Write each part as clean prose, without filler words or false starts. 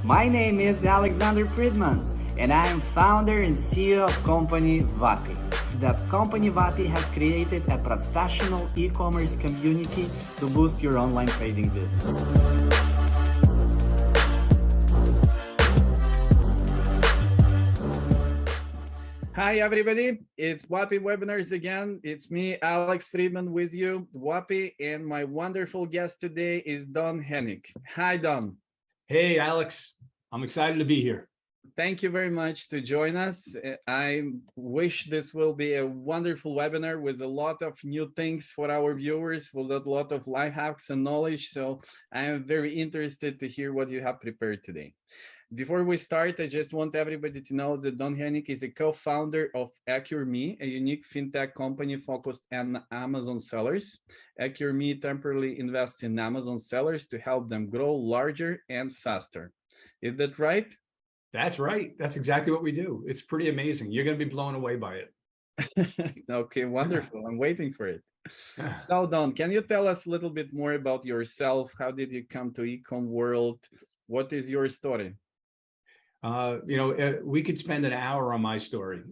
My name is Alexander Fridman, and I am founder and CEO of company WAPI. That company WAPI has created a professional e-commerce community to boost your online trading business. Hi everybody, it's WAPI Webinars again. It's me, Alex Fridman, with you, WAPI, and my wonderful guest today is Don Henig. Hi, Don. Hey, Alex. I'm excited to be here. Thank you very much to join us. I wish this will be a wonderful webinar with a lot of new things for our viewers, with a lot of life hacks and knowledge. So I am very interested to hear what you have prepared today. Before we start, I just want everybody to know that Don Henig is a co-founder of AccureMe, a unique fintech company focused on Amazon sellers. AccureMe temporarily invests in Amazon sellers to help them grow larger and faster. Is that right? That's right. That's exactly what we do. It's pretty amazing. You're going to be blown away by it. Okay, wonderful. I'm waiting for it. So, Don, can you tell us a little bit more about yourself? How did you come to Ecom world? What is your story? We could spend an hour on my story.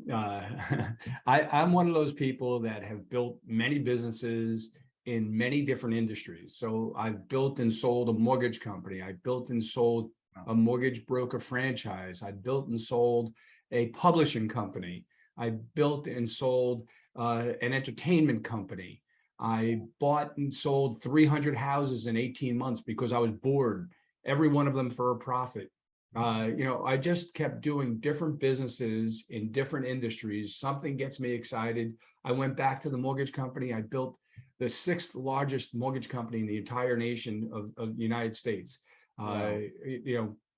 I'm one of those people that have built many businesses in many different industries. So I've built and sold a mortgage company. I built and sold a mortgage broker franchise. I built and sold a publishing company. I built and sold an entertainment company. I bought and sold 300 houses in 18 months because I was bored, every one of them for a profit. I just kept doing different businesses in different industries. Something gets me excited. I went back to the mortgage company. I built the 6th largest mortgage company in the entire nation of the United States. Wow.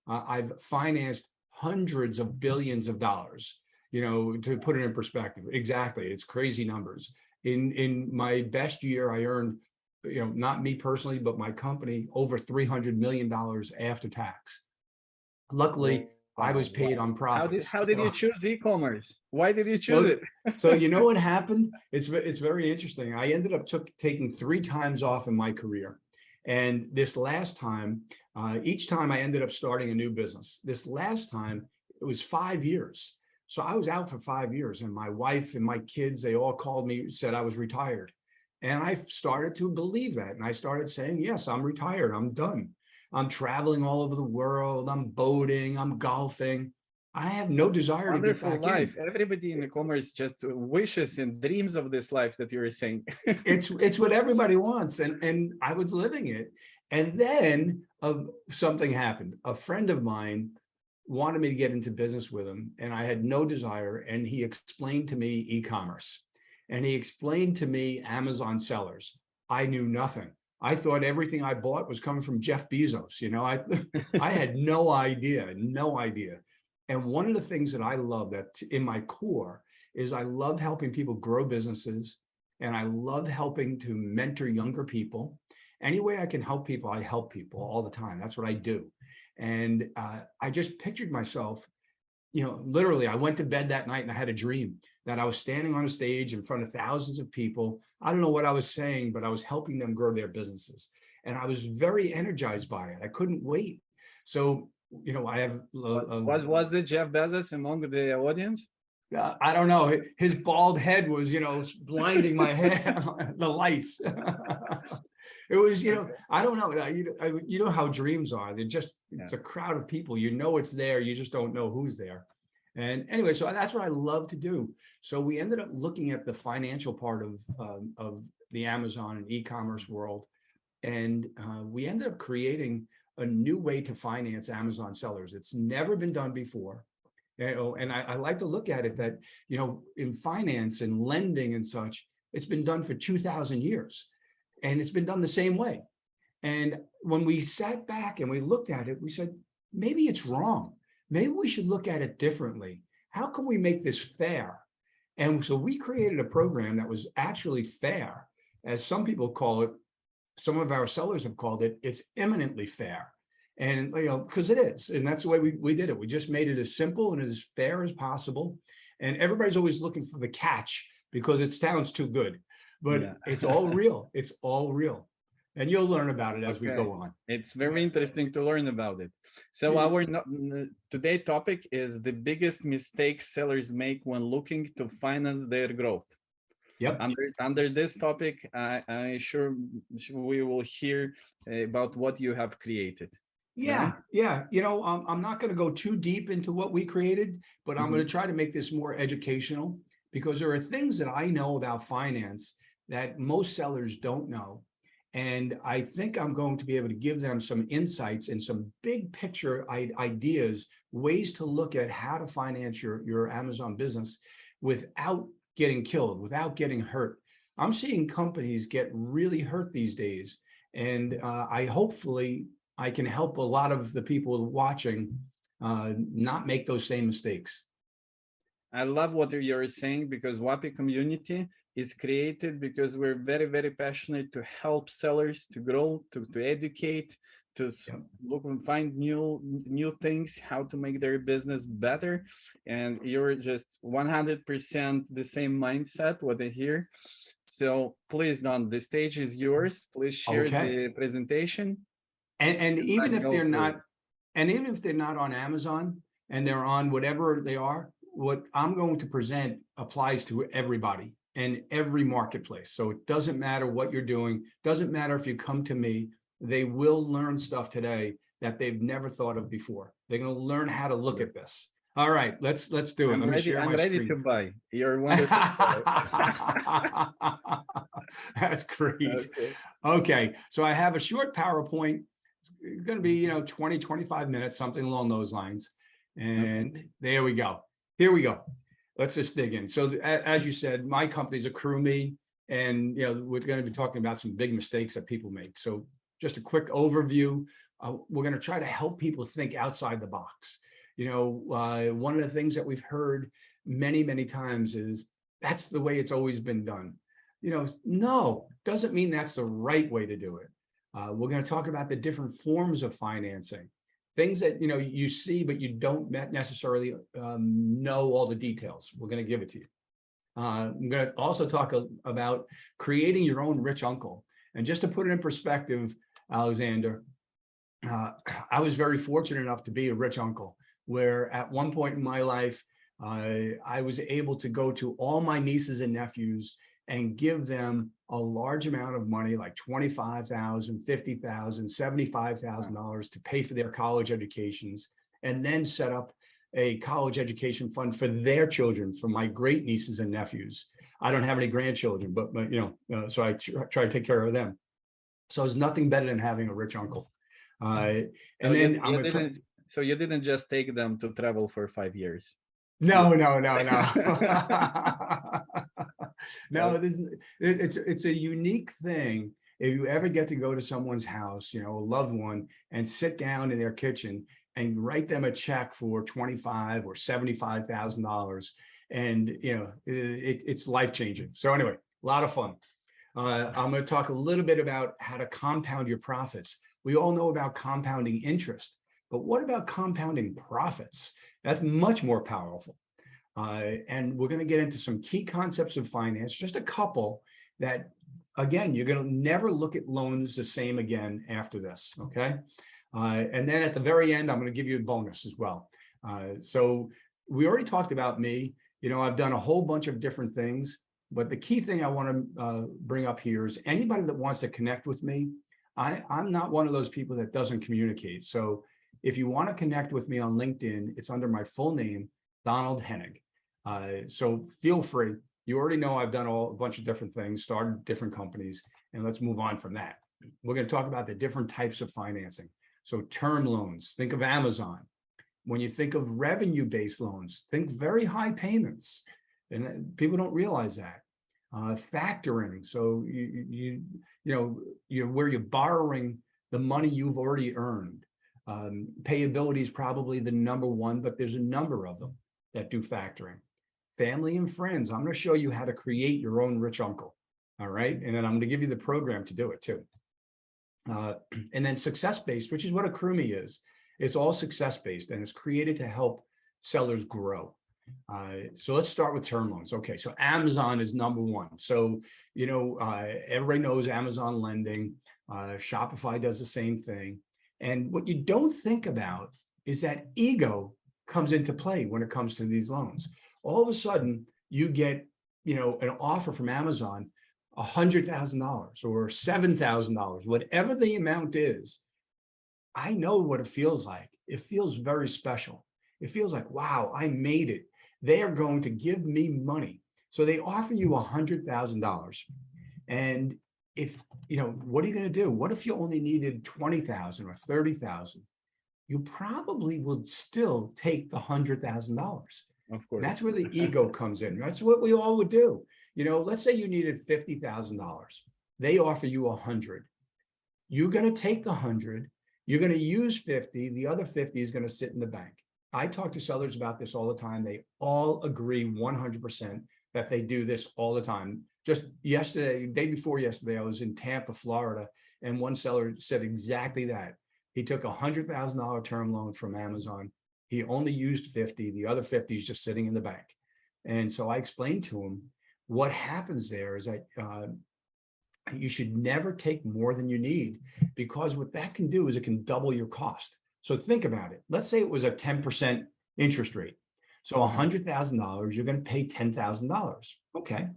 I've financed hundreds of billions of dollars, to put it in perspective. Exactly. It's crazy numbers. In my best year, I earned, not me personally, but my company, over $300 million after tax. Luckily, I was paid on profits. How did you choose e-commerce? Why did you choose it? So you know what happened? It's very interesting. I ended up taking 3 times off in my career. And this last time, each time I ended up starting a new business. This last time, it was 5 years. So I was out for 5 years, and my wife and my kids, they all called me, said I was retired. And I started to believe that. And I started saying, yes, I'm retired. I'm done. I'm traveling all over the world. I'm boating. I'm golfing. I have no desire to get back life. in. Everybody in e-commerce just wishes and dreams of this life that you were saying. It's what everybody wants, and I was living it. And then something happened. A friend of mine wanted me to get into business with him, and I had no desire. And he explained to me e-commerce, and he explained to me Amazon sellers. I knew nothing. I thought everything I bought was coming from Jeff Bezos. I had no idea. And one of the things that I love that in my core is I love helping people grow businesses, and I love helping to mentor younger people. Any way I can help people, I help people all the time. That's what I do. And I just pictured myself, literally, I went to bed that night and I had a dream that I was standing on a stage in front of thousands of people. I don't know what I was saying, but I was helping them grow their businesses. And I was very energized by it. I couldn't wait. So, I have... was the Jeff Bezos among the audience? I don't know. His bald head was, blinding my head, the lights. It was, I don't know. You know how dreams are. They're just, it's a crowd of people. It's there. You just don't know who's there. And anyway, so that's what I love to do. So we ended up looking at the financial part of the Amazon and e-commerce world. And we ended up creating a new way to finance Amazon sellers. It's never been done before. And I like to look at it that, in finance and lending and such, it's been done for 2,000 years. And it's been done the same way. And when we sat back and we looked at it, we said, maybe it's wrong. Maybe we should look at it differently. How can we make this fair? And so we created a program that was actually fair. As some people call it, some of our sellers have called it, it's eminently fair. And, because it is. And that's the way we did it. We just made it as simple and as fair as possible. And everybody's always looking for the catch because it sounds too good. But it's all real. It's all real. and you'll learn about it as we Okay. go on. It's very interesting to learn about it. So our today topic is the biggest mistakes sellers make when looking to finance their growth. Yep. Under this topic, I sure we will hear about what you have created. Yeah, right? yeah. I'm not going to go too deep into what we created, but I'm going to try to make this more educational, because there are things that I know about finance that most sellers don't know. And I think I'm going to be able to give them some insights and some big picture ideas, ways to look at how to finance your Amazon business without getting killed, without getting hurt. I'm seeing companies get really hurt these days. And hopefully I can help a lot of the people watching not make those same mistakes. I love what you're saying, because WAPI community is created because we're very, very passionate to help sellers to grow, to educate, to look and find new things, how to make their business better. And you're just 100% the same mindset, what I hear. So please, Don, the stage is yours. Please share the presentation. And even if they're not, and even if they're not on Amazon and they're on whatever they are, what I'm going to present applies to everybody and every marketplace. So it doesn't matter what you're doing, doesn't matter if you come to me, they will learn stuff today that they've never thought of before. They're going to learn how to look at this. All right, let's do it. Let me share my screen. I'm ready to buy. You're wonderful. That's great. Okay, so I have a short PowerPoint. It's going to be, 20, 25 minutes, something along those lines. And there we go. Here we go. Let's just dig in. So as you said, my company's a crew me, and we're going to be talking about some big mistakes that people make. So just a quick overview. We're going to try to help people think outside the box. One of the things that we've heard many, many times is that's the way it's always been done. No, doesn't mean that's the right way to do it. We're going to talk about the different forms of financing, things that you see, but you don't necessarily know all the details. We're going to give it to you. I'm going to also talk about creating your own rich uncle. And just to put it in perspective, Alexander, I was very fortunate enough to be a rich uncle, where at one point in my life, I was able to go to all my nieces and nephews and give them a large amount of money, like $25,000, $50,000, $75,000 to pay for their college educations, and then set up a college education fund for their children, for my great nieces and nephews. I don't have any grandchildren, but so I try to take care of them. So there's nothing better than having a rich uncle. So you didn't just take them to travel for 5 years. No. No, it's a unique thing. If you ever get to go to someone's house, a loved one, and sit down in their kitchen and write them a check for $25,000 or $75,000, and it's life-changing. So anyway, a lot of fun. I'm going to talk a little bit about how to compound your profits. We all know about compounding interest, but what about compounding profits? That's much more powerful. And we're going to get into some key concepts of finance, just a couple that, again, you're going to never look at loans the same again after this, okay? And then at the very end, I'm going to give you a bonus as well. So we already talked about me. I've done a whole bunch of different things, but the key thing I want to bring up here is anybody that wants to connect with me, I'm not one of those people that doesn't communicate. So if you want to connect with me on LinkedIn, it's under my full name, Donald Henig. So feel free. You already know I've done a bunch of different things, started different companies, and let's move on from that. We're going to talk about the different types of financing. So term loans, think of Amazon. When you think of revenue-based loans, think very high payments. And people don't realize that. Factoring, so you're where you're borrowing the money you've already earned. Payability is probably the number one, but there's a number of them that do factoring. Family and friends, I'm going to show you how to create your own rich uncle. All right, and then I'm going to give you the program to do it too. And then success-based, which is what a Crewme is. It's all success-based, and it's created to help sellers grow. So let's start with term loans. Okay, so Amazon is number one. So, everybody knows Amazon lending. Shopify does the same thing. And what you don't think about is that ego comes into play when it comes to these loans. All of a sudden, you get, an offer from Amazon, $100,000 or $7,000, whatever the amount is. I know what it feels like. It feels very special. It feels like, wow, I made it. They are going to give me money. So they offer you $100,000. And if, what are you going to do? What if you only needed 20,000 or 30,000? You probably would still take the $100,000. Of course. That's where the ego comes in. That's what we all would do. Let's say you needed $50,000. They offer you 100. You're going to take the 100. You're going to use 50. The other 50 is going to sit in the bank. I talk to sellers about this all the time. They all agree 100% that they do this all the time. Just yesterday, day before yesterday, I was in Tampa, Florida, and one seller said exactly that. He took a $100,000 term loan from Amazon. He only used 50. The other 50 is just sitting in the bank. And so I explained to him what happens there is that you should never take more than you need, because what that can do is it can double your cost. So think about it. Let's say it was a 10% interest rate. So $100,000, you're going to pay $10,000. Okay.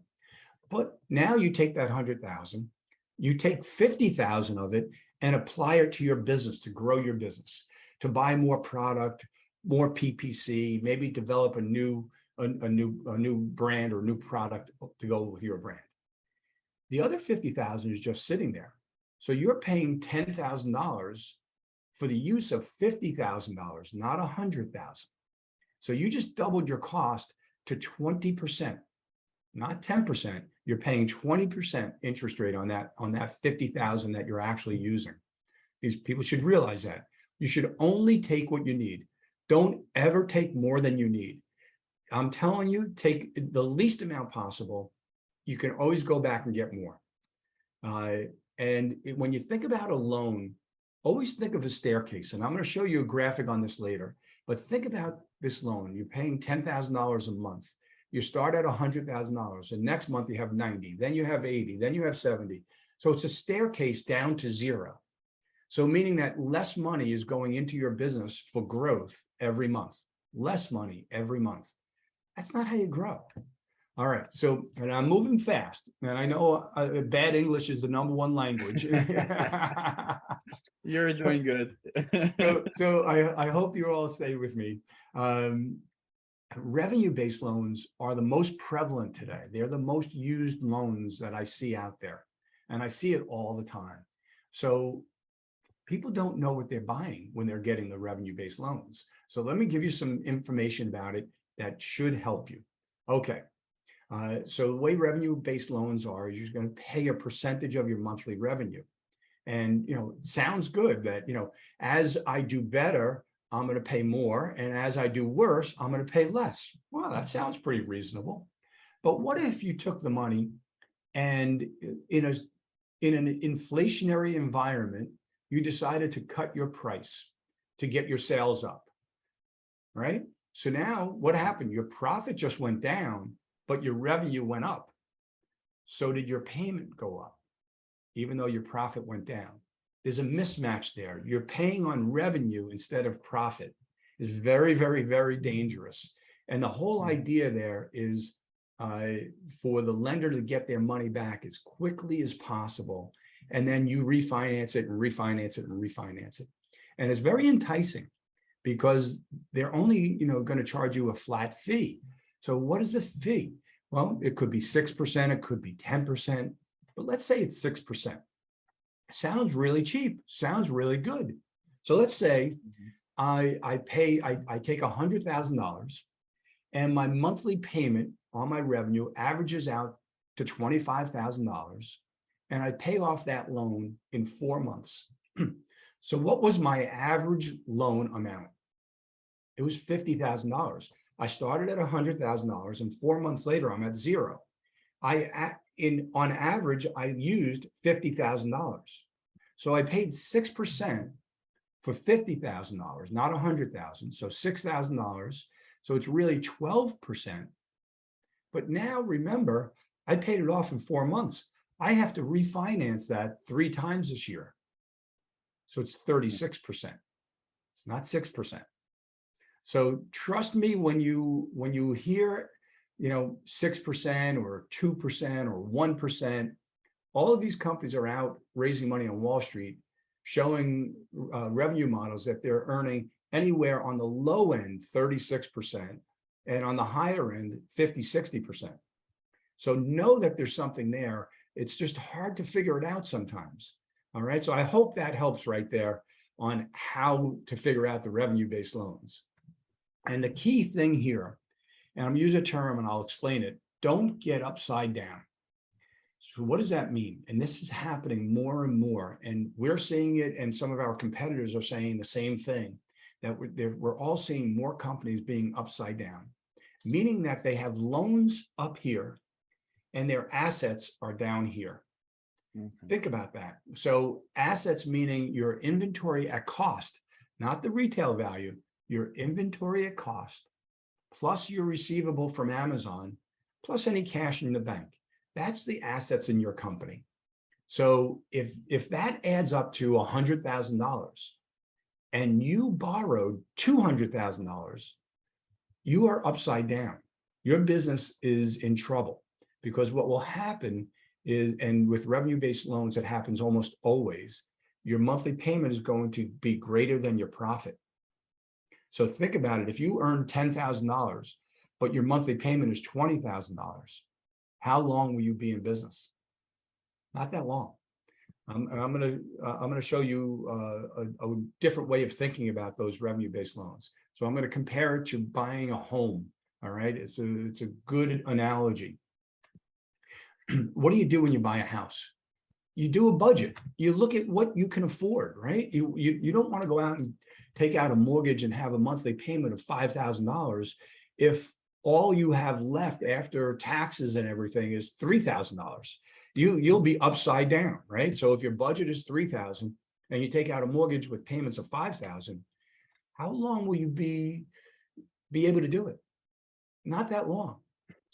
But now you take that 100,000, you take 50,000 of it and apply it to your business, to grow your business, to buy more product, more PPC, maybe develop a new brand or new product to go with your brand. The other 50,000 is just sitting there. So you're paying $10,000 for the use of $50,000, not $100,000. So you just doubled your cost to 20%, not 10%. You're paying 20% interest rate on that 50,000 that you're actually using. These people should realize that. You should only take what you need. Don't ever take more than you need. I'm telling you, take the least amount possible. You can always go back and get more. And when you think about a loan, always think of a staircase. And I'm going to show you a graphic on this later. But think about this loan. You're paying $10,000 a month. You start at $100,000. And next month you have 90. Then you have 80. Then you have 70. So it's a staircase down to zero. So meaning that less money is going into your business for growth every month. Less money every month. That's not how you grow. All right. So, and I'm moving fast. And I know bad English is the #1 language. You're doing good. so I hope you all stay with me. Revenue-based loans are the most prevalent today. They're the most used loans that I see out there. And I see it all the time. So people don't know what they're buying when they're getting the revenue-based loans. So let me give you some information about it that should help you. Okay. So the way revenue-based loans are is you're going to pay a percentage of your monthly revenue. And, it sounds good that, as I do better, I'm going to pay more. And as I do worse, I'm going to pay less. Well, that sounds pretty reasonable. But what if you took the money and in an inflationary environment, you decided to cut your price to get your sales up, right? So now what happened? Your profit just went down, but your revenue went up. So did your payment go up, even though your profit went down? There's a mismatch there. You're paying on revenue instead of profit. It's very, very, very dangerous. And the whole idea there is for the lender to get their money back as quickly as possible. And then you refinance it and refinance it and refinance it. And it's very enticing because they're only, going to charge you a flat fee. So what is the fee? Well, it could be 6%, it could be 10%, but let's say it's 6%. Sounds really cheap, sounds really good. So let's say I take $100,000 and my monthly payment on my revenue averages out to $25,000, and I pay off that loan in 4 months. So what was my average loan amount? It was $50,000. I started at $100,000 and 4 months later, I'm at zero. On average, I used $50,000. So I paid 6% for $50,000, not $100,000. So $6,000. So it's really 12%. But now remember, I paid it off in 4 months. I have to refinance that 3 times this year. So it's 36%. It's not 6%. So trust me when you hear, 6% or 2% or 1%, all of these companies are out raising money on Wall Street, showing revenue models that they're earning anywhere on the low end 36% and on the higher end 50-60%. So know that there's something there. It's just hard to figure it out sometimes. All right. So I hope that helps right there on how to figure out the revenue-based loans. And the key thing here, and I'm using a term and I'll explain it, don't get upside down. So what does that mean? And this is happening more and more, and we're seeing it, and some of our competitors are saying the same thing, that we're all seeing more companies being upside down, meaning that they have loans up here and their assets are down here. Mm-hmm. Think about that. So assets meaning your inventory at cost, not the retail value, your inventory at cost, plus your receivable from Amazon, plus any cash in the bank. That's the assets in your company. So if that adds up to $100,000 and you borrowed $200,000, you are upside down. Your business is in trouble, because what will happen is, and with revenue-based loans, it happens almost always, your monthly payment is going to be greater than your profit. So think about it. If you earn $10,000, but your monthly payment is $20,000, how long will you be in business? Not that long. I'm going to show you a different way of thinking about those revenue-based loans. So I'm going to compare it to buying a home. All right, it's a good analogy. What do you do when you buy a house? You do a budget. You look at what you can afford, right? You don't want to go out and take out a mortgage and have a monthly payment of $5,000 if all you have left after taxes and everything is $3,000. You'll be upside down, right? So if your budget is $3,000 and you take out a mortgage with payments of $5,000, how long will you be able to do it? Not that long.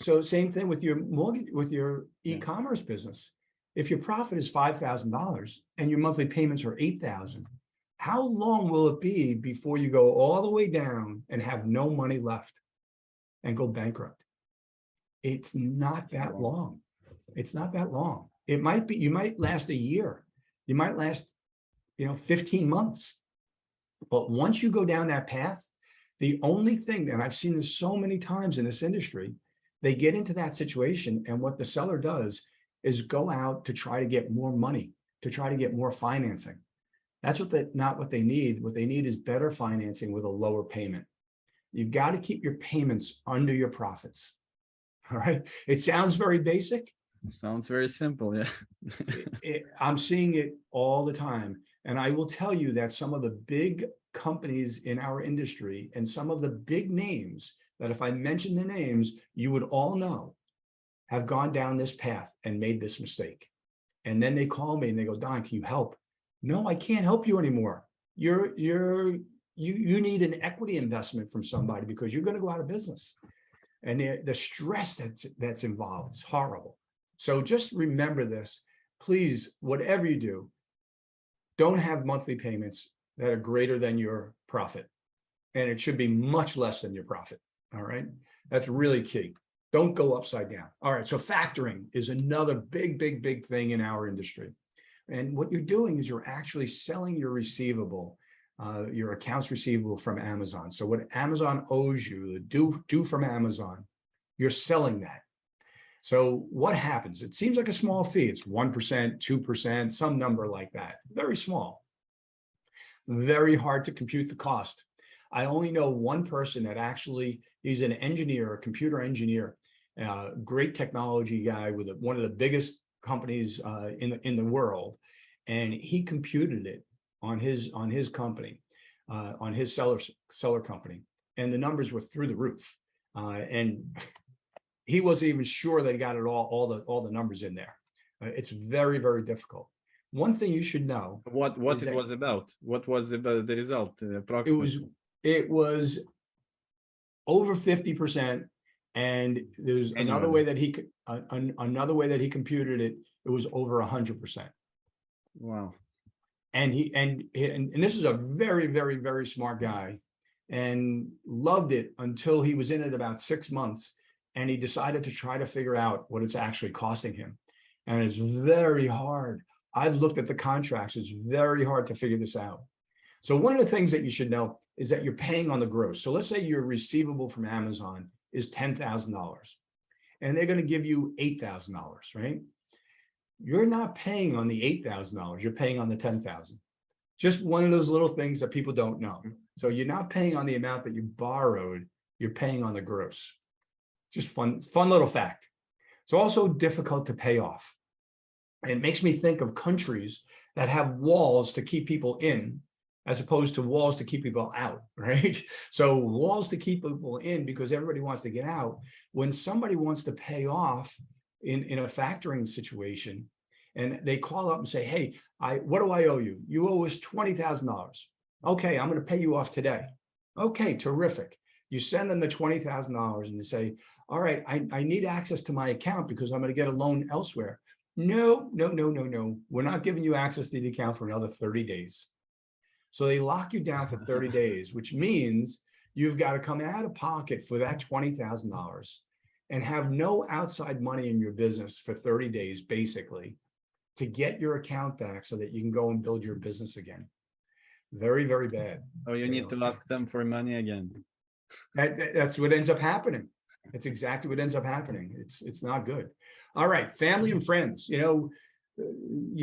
So same thing with your mortgage, with your e-commerce business. If your profit is $5,000 and your monthly payments are $8,000, how long will it be before you go all the way down and have no money left and go bankrupt? It's not that long. It's not that long. It might be, you might last a year. You might last, 15 months. But once you go down that path, the only thing, and I've seen this so many times in this industry, they get into that situation, and what the seller does is go out to try to get more money, to try to get more financing. That's not what they need. What they need is better financing with a lower payment. You've got to keep your payments under your profits. All right. It sounds very basic. It sounds very simple. Yeah. I'm seeing it all the time. And I will tell you that some of the big companies in our industry and some of the big names that if I mention the names, you would all know, have gone down this path and made this mistake. And then they call me and they go, Don, can you help? No, I can't help you anymore. You need an equity investment from somebody because you're going to go out of business. And the stress that's involved is horrible. So just remember this, please, whatever you do, don't have monthly payments that are greater than your profit. And it should be much less than your profit. All right. That's really key. Don't go upside down. All right. So factoring is another big thing in our industry. And what you're doing is you're actually selling your receivable, your accounts receivable from Amazon. So what Amazon owes you, the due from Amazon, you're selling that. So what happens? It seems like a small fee. It's 1%, 2%, some number like that. Very small. Very hard to compute the cost. I only know one person that actually, he's an engineer, a computer engineer, great technology guy with one of the biggest companies in the world, and he computed it on his company, on his seller company, and the numbers were through the roof, and he wasn't even sure that he got it all the numbers in there. It's very difficult. One thing you should know. What it was about? What was the result? Approximately? It was over 50%, and there's another way that he computed it. It it was over 100%. Wow. And this is a very, very, very smart guy, and loved it until he was in it about 6 months, and he decided to try to figure out what it's actually costing him. And it's very hard. I've looked at the contracts. It's very hard to figure this out. So one of the things that you should know is that you're paying on the gross. So let's say your receivable from Amazon is $10,000 and they're going to give you $8,000, right? You're not paying on the $8,000. You're paying on the $10,000. Just one of those little things that people don't know. So you're not paying on the amount that you borrowed. You're paying on the gross. Just fun little fact. It's also difficult to pay off. It makes me think of countries that have walls to keep people in, as opposed to walls to keep people out, right? So walls to keep people in because everybody wants to get out. When somebody wants to pay off in a factoring situation, and they call up and say, hey, what do I owe you? You owe us $20,000. Okay, I'm going to pay you off today. Okay, terrific. You send them the $20,000 and you say, all right, I need access to my account because I'm going to get a loan elsewhere. No. We're not giving you access to the account for another 30 days. So they lock you down for 30 days, which means you've got to come out of pocket for that $20,000 and have no outside money in your business for 30 days, basically, to get your account back so that you can go and build your business again. Very, very bad. Oh, you need to ask them for money again. That's what ends up happening. That's exactly what ends up happening. It's not good. All right, family and friends, you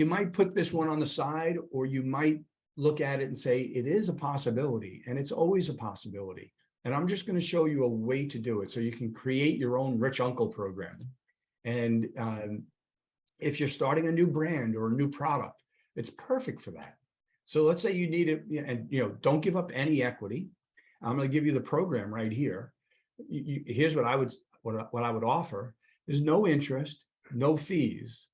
might put this one on the side, or you might look at it and say, it is a possibility, and it's always a possibility. And I'm just going to show you a way to do it so you can create your own rich uncle program. And if you're starting a new brand or a new product, it's perfect for that. So let's say you need it, and don't give up any equity. I'm going to give you the program right here. Here's what I would offer. There's no interest, no fees.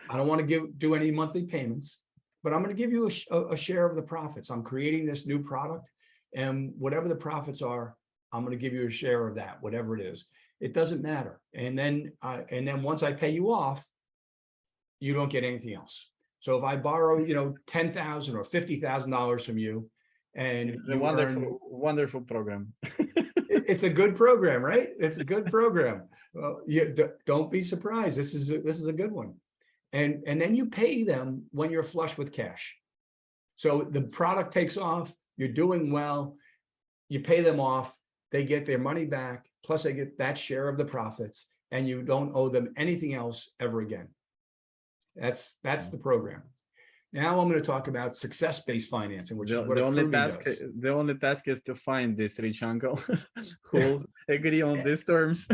I don't want to do any monthly payments, but I'm going to give you a share of the profits. I'm creating this new product, and whatever the profits are, I'm going to give you a share of that, whatever it is. It doesn't matter. And then once I pay you off, you don't get anything else. So if I borrow, $10,000 or $50,000 from you, and it's a wonderful program. It's a good program, right? It's a good program. Well, don't be surprised. This is a good one. And then you pay them when you're flush with cash. So the product takes off, you're doing well, you pay them off, they get their money back, plus they get that share of the profits, and you don't owe them anything else ever again. That's the program. Now I'm going to talk about success-based financing, which is what the only task is to find this rich uncle who'll agree on these terms.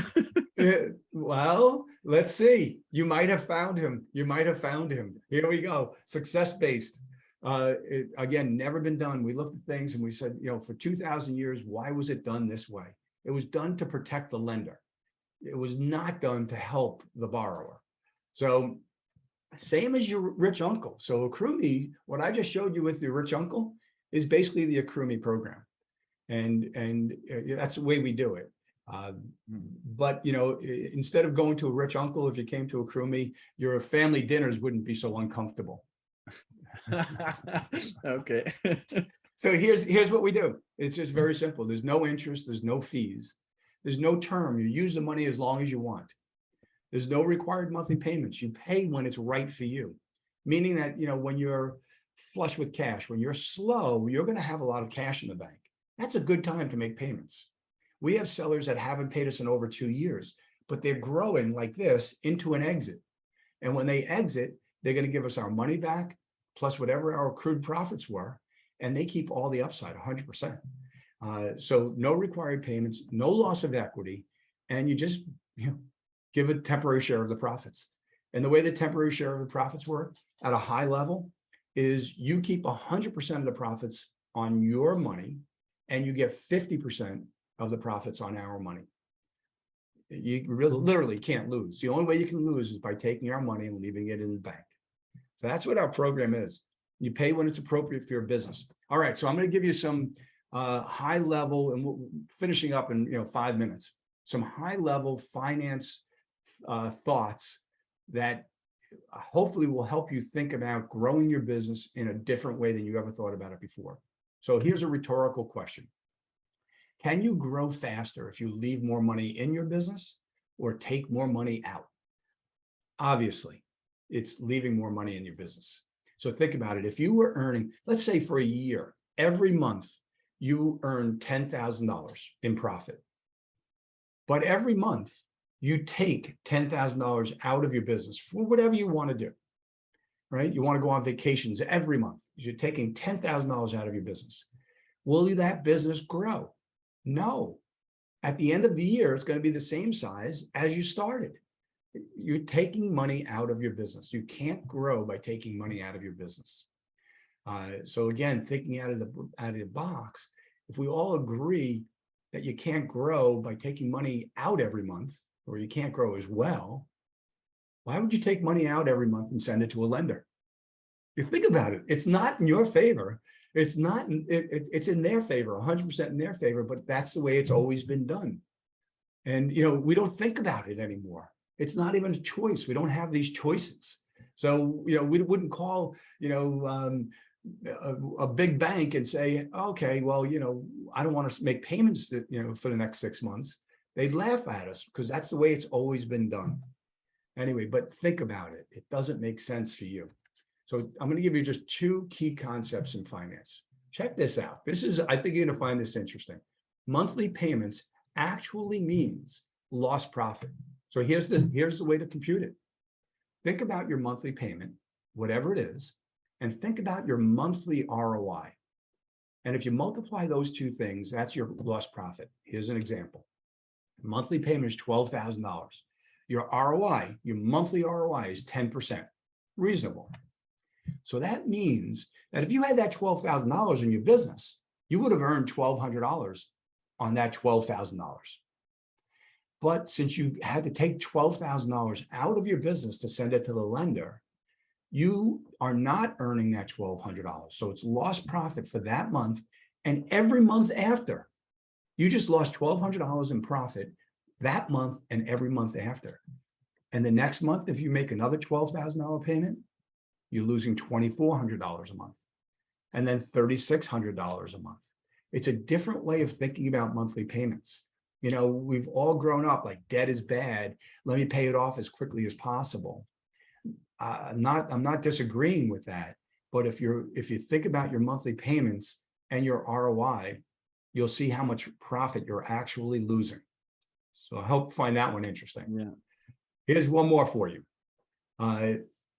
Well, let's see. You might have found him. Here we go. Success-based. Again, never been done. We looked at things and we said, for 2,000 years, why was it done this way? It was done to protect the lender. It was not done to help the borrower. So same as your rich uncle. So Accrue Me, what I just showed you with your rich uncle is basically the Accrue Me program. And that's the way we do it. But, instead of going to a rich uncle, if you came to Accrue Me, your family dinners wouldn't be so uncomfortable. Okay. So here's what we do. It's just very simple. There's no interest. There's no fees. There's no term. You use the money as long as you want. There's no required monthly payments. You pay when it's right for you, meaning that, when you're flush with cash, when you're slow, you're going to have a lot of cash in the bank. That's a good time to make payments. We have sellers that haven't paid us in over 2 years, but they're growing like this into an exit. And when they exit, they're going to give us our money back, plus whatever our accrued profits were, and they keep all the upside 100%. So no required payments, no loss of equity, and you just, give a temporary share of the profits. And the way the temporary share of the profits work at a high level is you keep 100% of the profits on your money, and you get 50% of the profits on our money. You really literally can't lose. The only way you can lose is by taking our money and leaving it in the bank. So that's what our program is. You pay when it's appropriate for your business. All right, so I'm going to give you some high level, and we're finishing up in 5 minutes, some high level finance thoughts that hopefully will help you think about growing your business in a different way than you ever thought about it before. So here's a rhetorical question. Can you grow faster if you leave more money in your business or take more money out? Obviously, it's leaving more money in your business. So think about it. If you were earning, let's say for a year, every month, you earn $10,000 in profit. But every month, you take $10,000 out of your business for whatever you want to do, right? You want to go on vacations every month. You're taking $10,000 out of your business. Will that business grow? No. At the end of the year, it's going to be the same size as you started. You're taking money out of your business. You can't grow by taking money out of your business. So again, thinking out of the box, if we all agree that you can't grow by taking money out every month, or you can't grow as well, why would you take money out every month and send it to a lender? You think about it. It's not in your favor. It's not. It's in their favor, 100% in their favor. But that's the way it's always been done. And we don't think about it anymore. It's not even a choice. We don't have these choices. So we wouldn't call a big bank and say, okay, well, I don't want to make payments that for the next 6 months. They'd laugh at us because that's the way it's always been done. Anyway, but think about it. It doesn't make sense for you. So I'm going to give you just 2 key concepts in finance. Check this out. I think you're going to find this interesting. Monthly payments actually means lost profit. So here's the way to compute it. Think about your monthly payment, whatever it is, and think about your monthly ROI. And if you multiply those 2 things, that's your lost profit. Here's an example. Monthly payment is $12,000. Your ROI, your monthly ROI is 10%. Reasonable. So that means that if you had that $12,000 in your business, you would have earned $1,200 on that $12,000. But since you had to take $12,000 out of your business to send it to the lender, you are not earning that $1,200. So it's lost profit for that month and every month after. You just lost $1,200 in profit that month and every month after. And the next month, if you make another $12,000 payment, you're losing $2,400 a month, and then $3,600 a month. It's a different way of thinking about monthly payments. We've all grown up like debt is bad. Let me pay it off as quickly as possible. I'm not disagreeing with that, but if you think about your monthly payments and your ROI, you'll see how much profit you're actually losing. So I hope you find that one interesting. Yeah. Here's one more for you.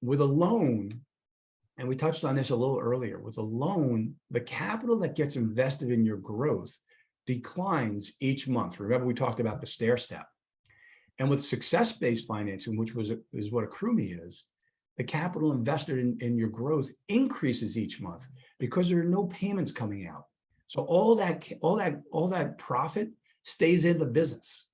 With a loan, and we touched on this a little earlier, with a loan, the capital that gets invested in your growth declines each month. Remember, we talked about the stair step. And with success-based financing, which is what Accrumi is, the capital invested in your growth increases each month because there are no payments coming out. So all that profit stays in the business.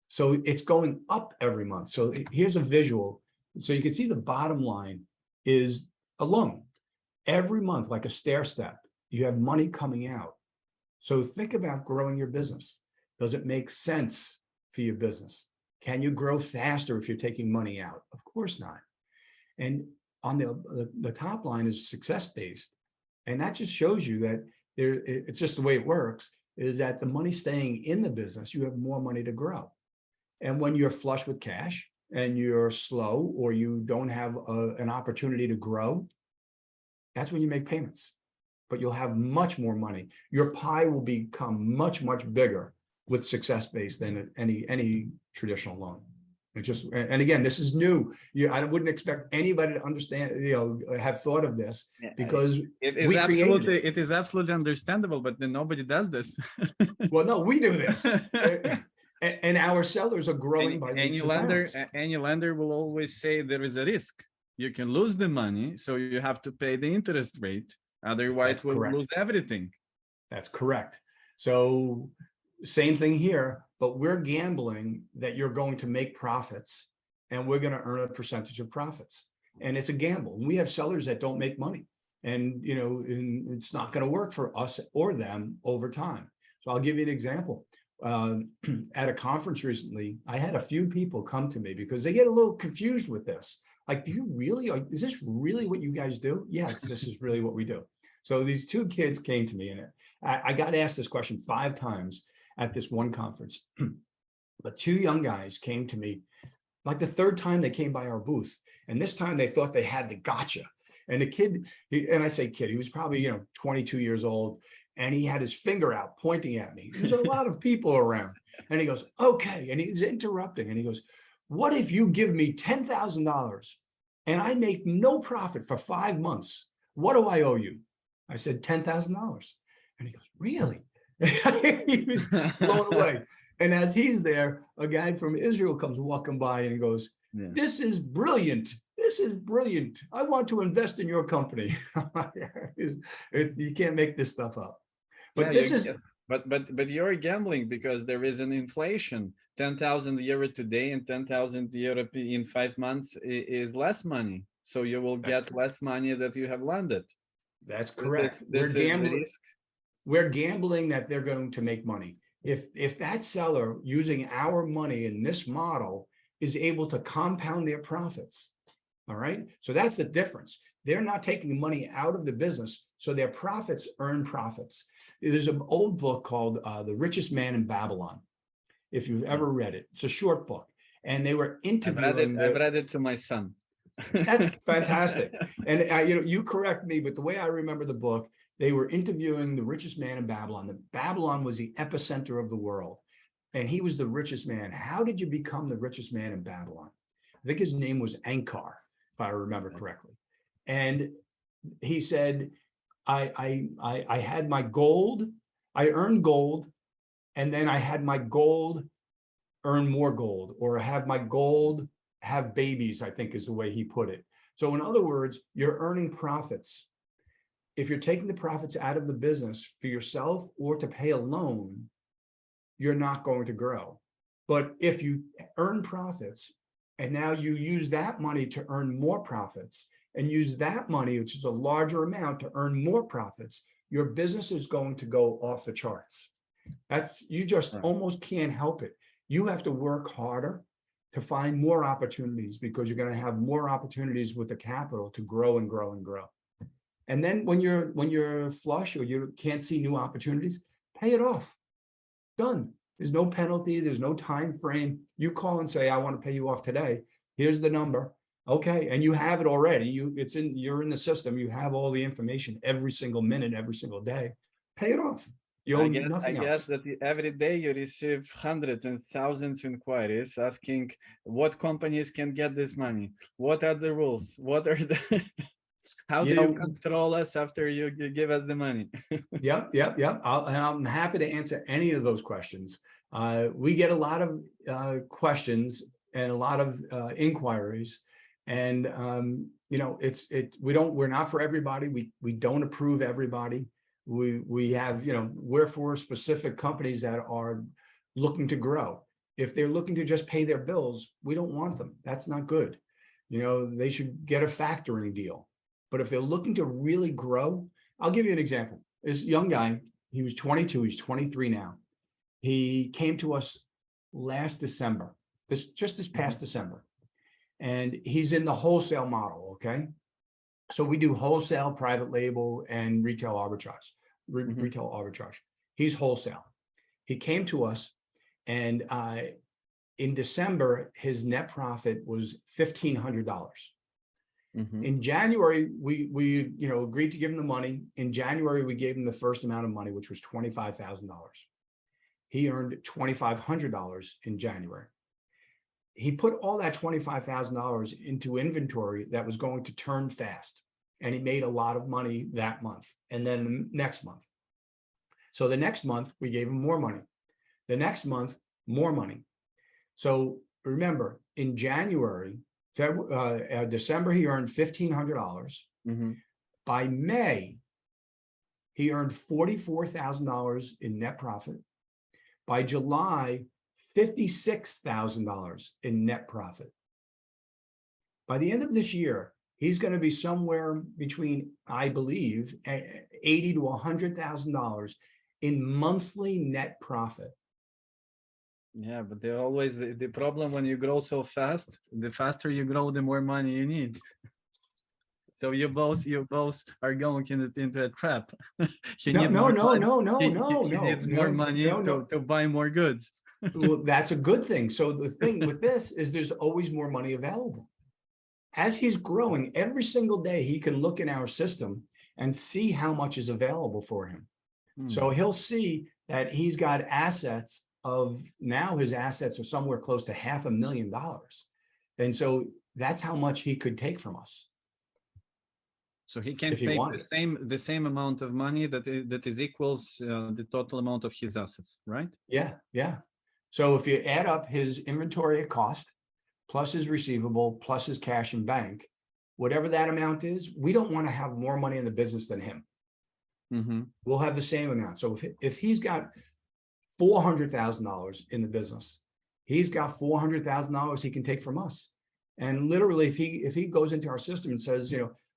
So it's going up every month. So here's a visual. So you can see the bottom line is a loan. Every month, like a stair step, you have money coming out. So think about growing your business. Does it make sense for your business? Can you grow faster if you're taking money out? Of course not. And on the top line is success-based. And that just shows you that it's just the way it works, is that the money staying in the business, you have more money to grow. And when you're flush with cash and you're slow or you don't have an opportunity to grow, that's when you make payments. But you'll have much more money. Your pie will become much, much bigger with success-based than any traditional loan. And again, this is new. I wouldn't expect anybody to understand, have thought of this, because it is absolutely understandable, but then nobody does this. Well, no, we do this. And our sellers are growing by leaps and bounds. Any lender will always say there is a risk. You can lose the money, so you have to pay the interest rate. Otherwise, we'll lose everything. That's correct. So same thing here, but we're gambling that you're going to make profits and we're going to earn a percentage of profits. And it's a gamble. We have sellers that don't make money, and it's not going to work for us or them over time. So I'll give you an example. At a conference recently, I had a few people come to me because they get a little confused with this. Like, do you really, is this really what you guys do? Yes, this is really what we do. So these two kids came to me, and I got asked this question 5 times at this one conference. But 2 young guys came to me, like the 3rd time they came by our booth. And this time they thought they had the gotcha. And the kid, and I say kid, he was probably, 22 years old. And he had his finger out pointing at me. There's a lot of people around. And he goes, okay. And he's interrupting. And he goes, what if you give me $10,000 and I make no profit for 5 months? What do I owe you? I said, $10,000. And he goes, really? He was blown away. And as he's there, a guy from Israel comes walking by and he goes, yeah, this is brilliant. This is brilliant. I want to invest in your company. You can't make this stuff up. But yeah, this is, but you're gambling because there is an inflation. 10,000 euro today and 10,000 euro in 5 months is less money. So you will get less money that you have landed. That's correct. This we're gambling that they're going to make money. If that seller using our money in this model is able to compound their profits, all right? So that's the difference. They're not taking money out of the business, so their profits earn profits. There's an old book called The Richest Man in Babylon, if you've ever read it. It's a short book. And they were interviewing. I've read it to my son. That's fantastic. And you correct me, but the way I remember the book, they were interviewing the richest man in Babylon. Babylon was the epicenter of the world. And he was the richest man. How did you become the richest man in Babylon? I think his name was Ankar, if I remember correctly. And he said, I had my gold, I earned gold, and then I had my gold earn more gold, or have my gold have babies, I think is the way he put it. So in other words, you're earning profits. If you're taking the profits out of the business for yourself or to pay a loan, you're not going to grow. But if you earn profits and now you use that money to earn more profits and use that money, which is a larger amount, to earn more profits, your business is going to go off the charts. You just almost can't help it. You have to work harder to find more opportunities, because you're going to have more opportunities with the capital to grow and grow and grow. And then when you're flush or you can't see new opportunities, pay it off. Done. There's no penalty. There's no time frame. You call and say, I want to pay you off today. Here's the number. Okay. And you have it already. You're in the system. You have all the information every single minute, every single day. Pay it off. I guess that every day you receive hundreds and thousands of inquiries asking what companies can get this money. What are the rules? What are the how do you control us after you give us the money? Yep. I'm happy to answer any of those questions. We get a lot of questions and a lot of inquiries, and we're not for everybody. We don't approve everybody. We have, we're for specific companies that are looking to grow. If they're looking to just pay their bills, we don't want them. That's not good. They should get a factoring deal. But if they're looking to really grow, I'll give you an example. This young guy, he was 22, he's 23 now. He came to us last December, this past December, and he's in the wholesale model, okay? So we do wholesale, private label, and retail arbitrage. Retail arbitrage. He's wholesale. He came to us, and in December, his net profit was $1,500. In January, we agreed to give him the money. In January, we gave him the first amount of money, which was $25,000. He earned $2,500 in January. He put all that $25,000 into inventory that was going to turn fast. And he made a lot of money that month and then the next month. So the next month, we gave him more money. The next month, more money. So remember, in January, December, he earned $1,500. By May, he earned $44,000 in net profit. By July, $56,000 in net profit. By the end of this year, he's going to be somewhere between, I believe, $80,000 to $100,000 in monthly net profit. Yeah, but they always the problem when you grow so fast, the faster you grow, the more money you need. So you both are going into a trap. He No, need no, more no, money. no, no, no, He no, needs more no, money no, no. to buy more goods. Well, that's a good thing. So the thing with this is there's always more money available. As he's growing, every single day, he can look in our system and see how much is available for him. So Hmm. he'll see that he's got assets of now his assets are somewhere close to $500,000. And so that's how much he could take from us So he can if he take the wanted. same amount of money that is equals the total amount of his assets, right? Yeah, yeah. So if you add up his inventory at cost, plus his receivable, plus his cash in bank, whatever that amount is, we don't want to have more money in the business than him. Mm-hmm. We'll have the same amount. So if he's got $400,000 in the business, he's got $400,000 he can take from us. And literally, if he goes into our system and says,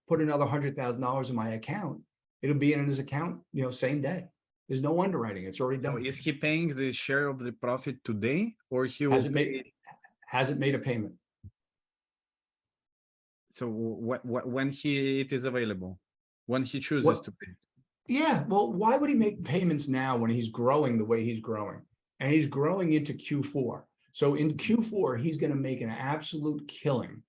put another $100,000 in my account, it'll be in his account, same day. There's no underwriting; it's already So done. is he paying the share of the profit today, or he will Hasn't pay made hasn't made a payment. so when it is available, when he chooses What? to pay? Yeah. Well, why would he make payments now when he's growing the way he's growing? And he's growing into Q4. So in Q4, he's going to make an absolute killing.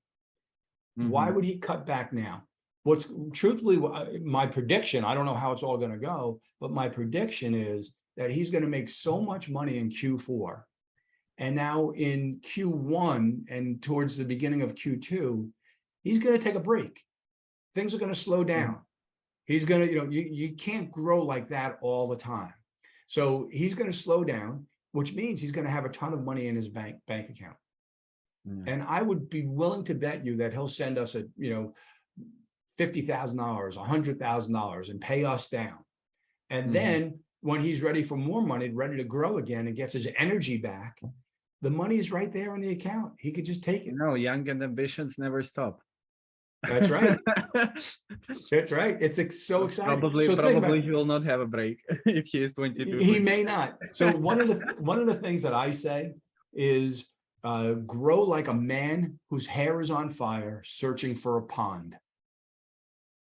Why Mm-hmm. would he cut back now? What's truthfully my prediction, I don't know how it's all going to go, but my prediction is that he's going to make so much money in Q4. And now in Q1 and towards the beginning of Q2, he's going to take a break. Things are going to slow down. He's going to, you can't grow like that all the time. So he's going to slow down, which means he's going to have a ton of money in his bank account. Yeah. And I would be willing to bet you that he'll send us $50,000, $100,000 and pay us down. And then when he's ready for more money, ready to grow again and gets his energy back, the money is right there in the account. He could just take it. No, young and ambitions never stop. That's right. That's right. It's so exciting. Probably he will not have a break if he is 22. He may not. So one of the things that I say is grow like a man whose hair is on fire, searching for a pond.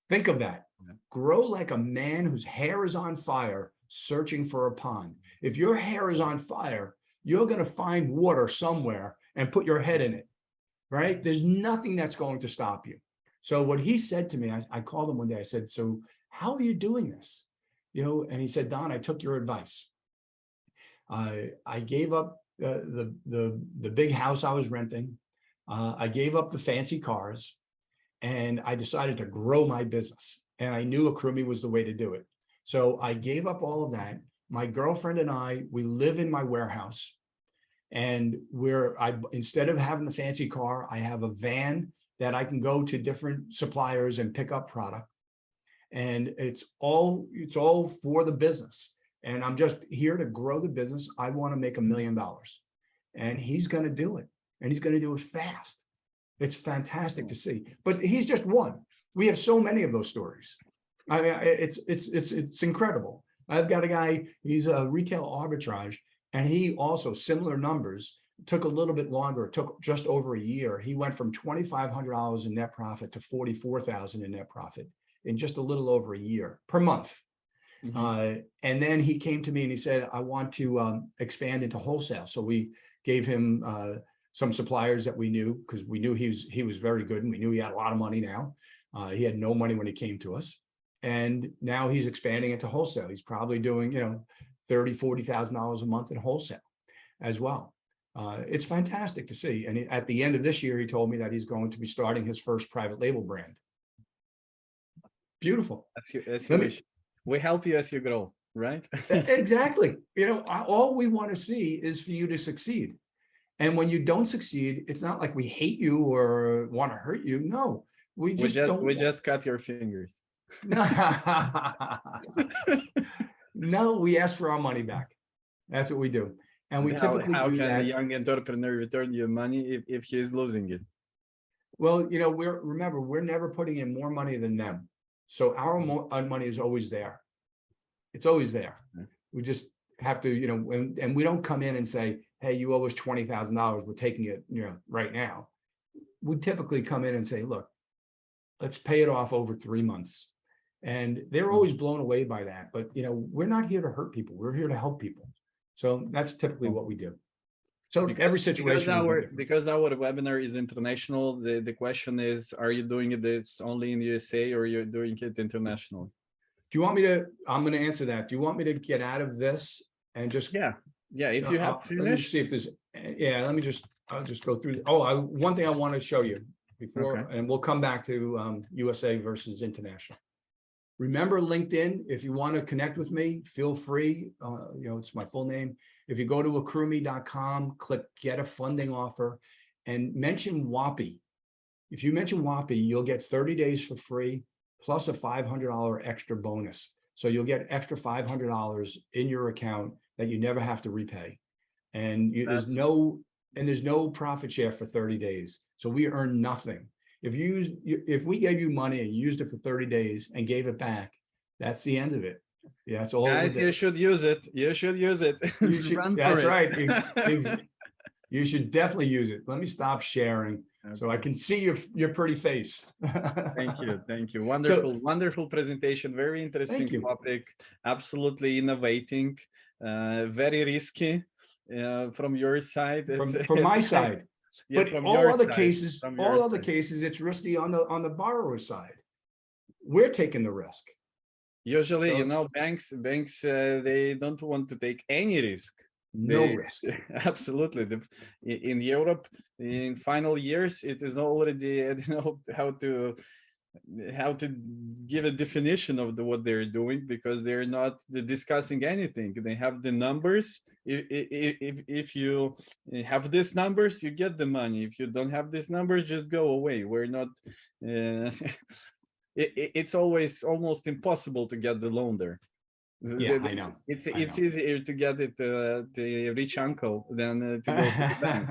Think of that. Grow like a man whose hair is on fire, searching for a pond. If your hair is on fire, you're going to find water somewhere and put your head in it, right? There's nothing that's going to stop you. So what he said to me, I called him one day. I said, so how are you doing this? And he said, Don, I took your advice. I gave up the big house I was renting. I gave up the fancy cars, and I decided to grow my business. And I knew Akrumi was the way to do it. So I gave up all of that. My girlfriend and I, we live in my warehouse. And instead of having the fancy car, I have a van that I can go to different suppliers and pick up product. And it's all for the business. And I'm just here to grow the business. I want to make $1 million. And he's going to do it. And he's going to do it fast. It's fantastic to see. But he's just one. We have so many of those stories. I mean, it's incredible. I've got a guy, he's a retail arbitrage, and he also, similar numbers, took a little bit longer. It took just over a year. He went from $2,500 in net profit to $44,000 in net profit in just a little over a year per month. And then he came to me and he said, I want to expand into wholesale. So we gave him some suppliers that we knew, because we knew he was very good, and we knew he had a lot of money now. He had no money when he came to us. And now he's expanding into wholesale. He's probably doing, $30,000, $40,000 a month in wholesale as well. It's fantastic to see. And at the end of this year, he told me that he's going to be starting his first private label brand. Beautiful. As you wish. We help you as you grow, right? Exactly. All we want to see is for you to succeed. And when you don't succeed, it's not like we hate you or want to hurt you. No, we just cut your fingers. No, we ask for our money back. That's what we do. And we typically how do can that. a young entrepreneur return you money if he is losing it? Well, remember, we're never putting in more money than them. So our money is always there. It's always there. have to, and we don't come in and say, hey, you owe us $20,000. We're taking it, right now. We typically come in and say, look, let's pay it off over 3 months. And they're always blown away by that. But, we're not here to hurt people. We're here to help people. So that's typically what we do. So every situation. Because our webinar is international, the question is, are you doing this only in the USA or you're doing it international? Do you want me to, I'm going to answer that. Do you want me to get out of this and just, yeah, if you have finished. Let me see if there's, I'll just go through. Oh, one thing I want to show you before, and we'll come back to USA versus international. Remember LinkedIn, if you want to connect with me, feel free. It's my full name. If you go to accrueme.com, click get a funding offer and mention WAPI. If you mention WAPI, you'll get 30 days for free plus a $500 extra bonus. So you'll get extra $500 in your account that you never have to repay. And there's no profit share for 30 days. So we earn nothing. If we gave you money and you used it for 30 days and gave it back, that's the end of it. Yeah, that's all. Guys, you should use it. You should use it. That's right. You should definitely use it. Let me stop sharing so I can see your pretty face. Thank you. Wonderful presentation. Very interesting topic. Absolutely innovating. Very risky from your side. From my side. But all other cases, it's risky on the borrower side. We're taking the risk. Usually, banks, they don't want to take any risk. Risk. Absolutely. In Europe, in final years, it is already, I don't know how to give a definition of what they're doing, because they're not discussing anything. They have the numbers. If you have these numbers, you get the money. If you don't have these numbers, just go away. We're not it's always almost impossible to get the loan there. I know. It's easier to get it the rich uncle than to go to the bank.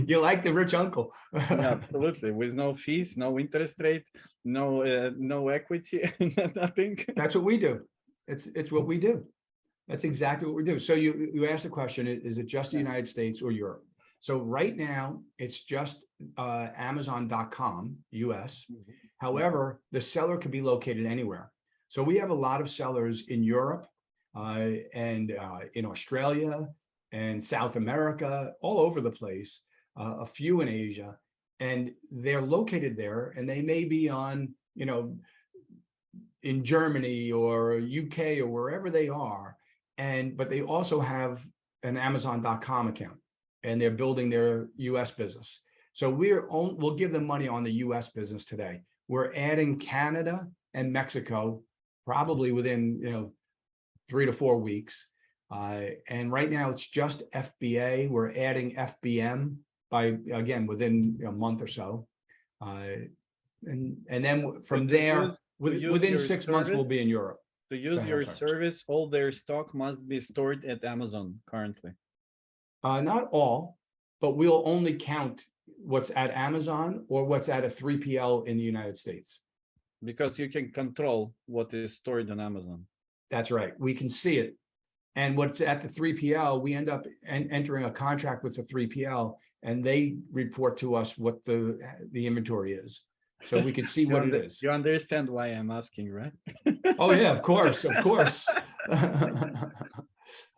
You like the rich uncle. Yeah, absolutely. With no fees, no interest rate, no equity, nothing. That's what we do. It's what we do. That's exactly what we do. So you asked the question, is it just the United States or Europe? So right now, it's just Amazon.com, US. However, the seller can be located anywhere. So we have a lot of sellers in Europe and in Australia and South America, all over the place, a few in Asia, and they're located there, and they may be on, in Germany or UK or wherever they are, but they also have an Amazon.com account, and they're building their US business. So we'll give them money on the US business today. We're adding Canada and Mexico probably within 3 to 4 weeks. And right now it's just FBA. We're adding FBM within a month or so. And then from there, within 6 months, we'll be in Europe. To use your service, all their stock must be stored at Amazon currently. Not all, but we'll only count what's at Amazon or what's at a 3PL in the United States. Because you can control what is stored on Amazon. That's right. We can see it. And what's at the 3PL, we end up entering a contract with the 3PL, and they report to us what the inventory is. So we can see what it is. You understand why I'm asking, right? Oh, yeah, of course.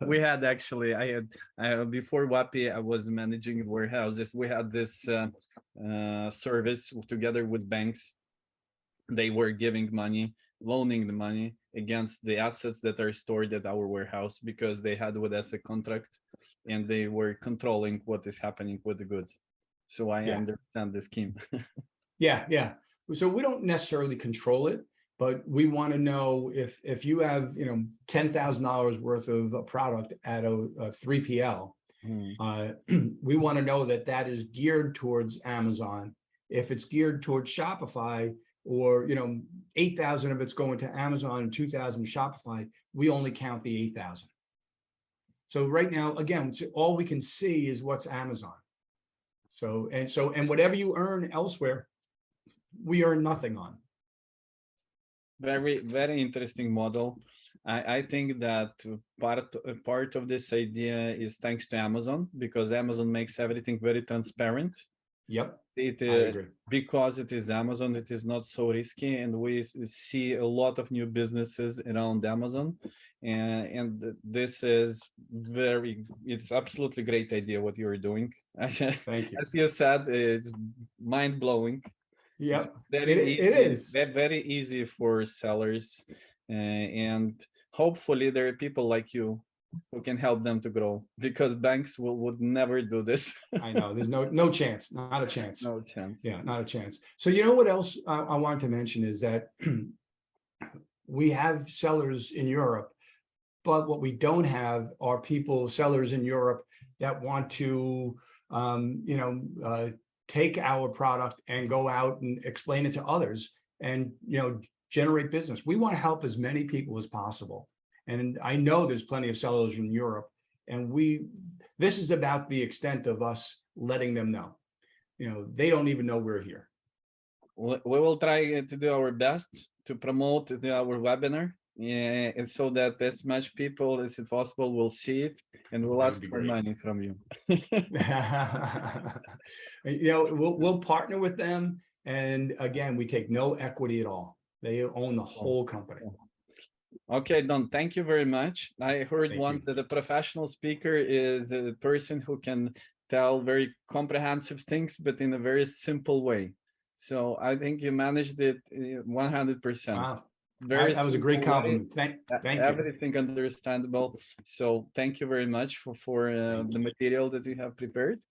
We had actually, I had, before WAPI, I was managing warehouses. We had this service together with banks. They were giving money, loaning the money against the assets that are stored at our warehouse, because they had with us a contract and they were controlling what is happening with the goods. So I understand the scheme. Yeah. So we don't necessarily control it, but we want to know if you have, $10,000 worth of a product at a 3PL, we want to know that is geared towards Amazon. If it's geared towards Shopify, or 8,000 of it's going to Amazon and 2,000 Shopify, we only count the 8,000. So right now, again, all we can see is what's Amazon. And whatever you earn elsewhere, we earn nothing on. Very, very interesting model. I think that part of this idea is thanks to Amazon, because Amazon makes everything very transparent. Yep, It I agree. because it is Amazon, it is not so risky, and we see a lot of new businesses around Amazon, and this is it's absolutely great idea what you're doing. Thank you. As you said, it's mind blowing. It's Yep, very it easy, is. very easy for sellers, and hopefully there are people like you who can help them to grow, because banks would never do this. I know, there's no chance, not a chance. No chance. Yeah, not a chance. So you know what else I wanted to mention is that we have sellers in Europe, but what we don't have are sellers in Europe that want to, take our product and go out and explain it to others and, generate business. We want to help as many people as possible. And I know there's plenty of sellers in Europe, and this is about the extent of us letting them know. They don't even know we're here. We will try to do our best to promote our webinar, and so that as much people as possible will see it and will ask for money from you. We'll partner with them, and again, we take no equity at all. They own the whole company. Okay, Don, thank you very much. I heard once that a professional speaker is a person who can tell very comprehensive things, but in a very simple way. So I think you managed it 100%. Wow. That was a great compliment. Thank you. Everything understandable. So thank you very much for the material that you have prepared.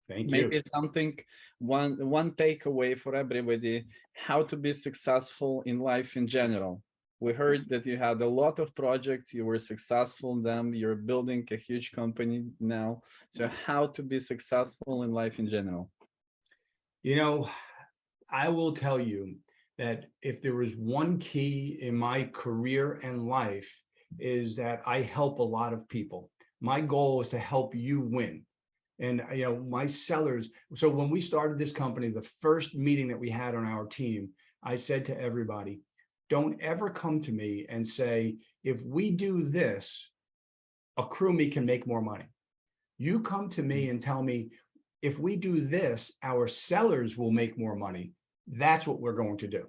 Thank you. Maybe something, one takeaway for everybody, how to be successful in life in general. We heard that you had a lot of projects, you were successful in them, you're building a huge company now. So how to be successful in life in general? I will tell you that if there was one key in my career and life, is that I help a lot of people. My goal is to help you win. And, my sellers, so when we started this company, the first meeting that we had on our team, I said to everybody, don't ever come to me and say, if we do this, a crewmate can make more money. You come to me and tell me, if we do this, our sellers will make more money. That's what we're going to do.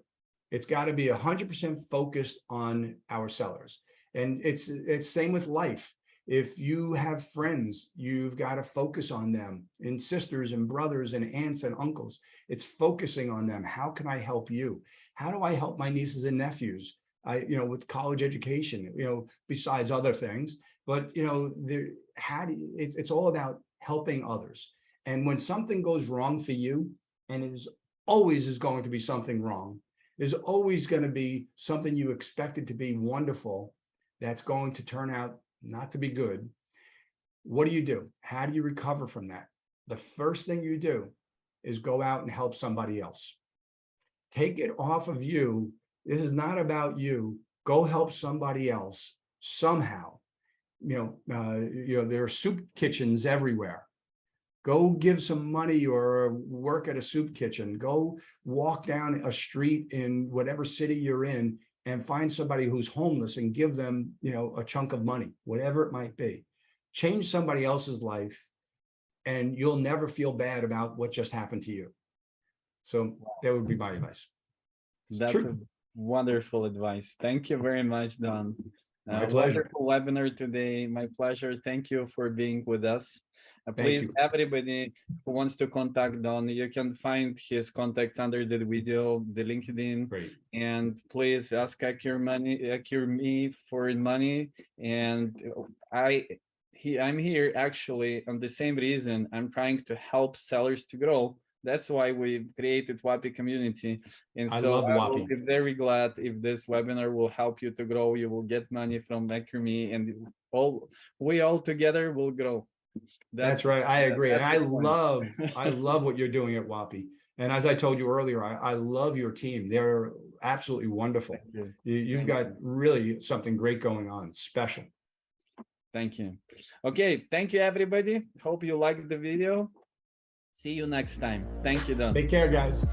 It's got to be 100% focused on our sellers. And it's same with life. If you have friends, you've got to focus on them, and sisters and brothers and aunts and uncles. It's focusing on them. How can I help you? How do I help my nieces and nephews? With college education, besides other things, but it's all about helping others. And when something goes wrong for you, and it always is going to be something wrong, there's always going to be something you expected to be wonderful that's going to turn out not to be good. What do? How do you recover from that? The first thing you do is go out and help somebody else. Take it off of you. This is not about you. Go help somebody else somehow. There are soup kitchens everywhere. Go give some money or work at a soup kitchen. Go walk down a street in whatever city you're in and find somebody who's homeless and give them, a chunk of money, whatever it might be. Change somebody else's life, and you'll never feel bad about what just happened to you. So that would be my advice. That's a wonderful advice. Thank you very much, Don. My pleasure. Wonderful webinar today. My pleasure. Thank you for being with us. Please, everybody who wants to contact Don, you can find his contacts under the video, the LinkedIn. Great. And please ask Acure me for money. And I'm here actually on the same reason. I'm trying to help sellers to grow. That's why we created WAPI community. And so I will be very glad if this webinar will help you to grow. You will get money from Acure, and we all together will grow. That's right. I agree. And I love what you're doing at WAPI. And as I told you earlier, I love your team. They're absolutely wonderful. You've got really something great going on, special. Thank you. Okay. Thank you, everybody. Hope you liked the video. See you next time. Thank you, Don. Take care, guys.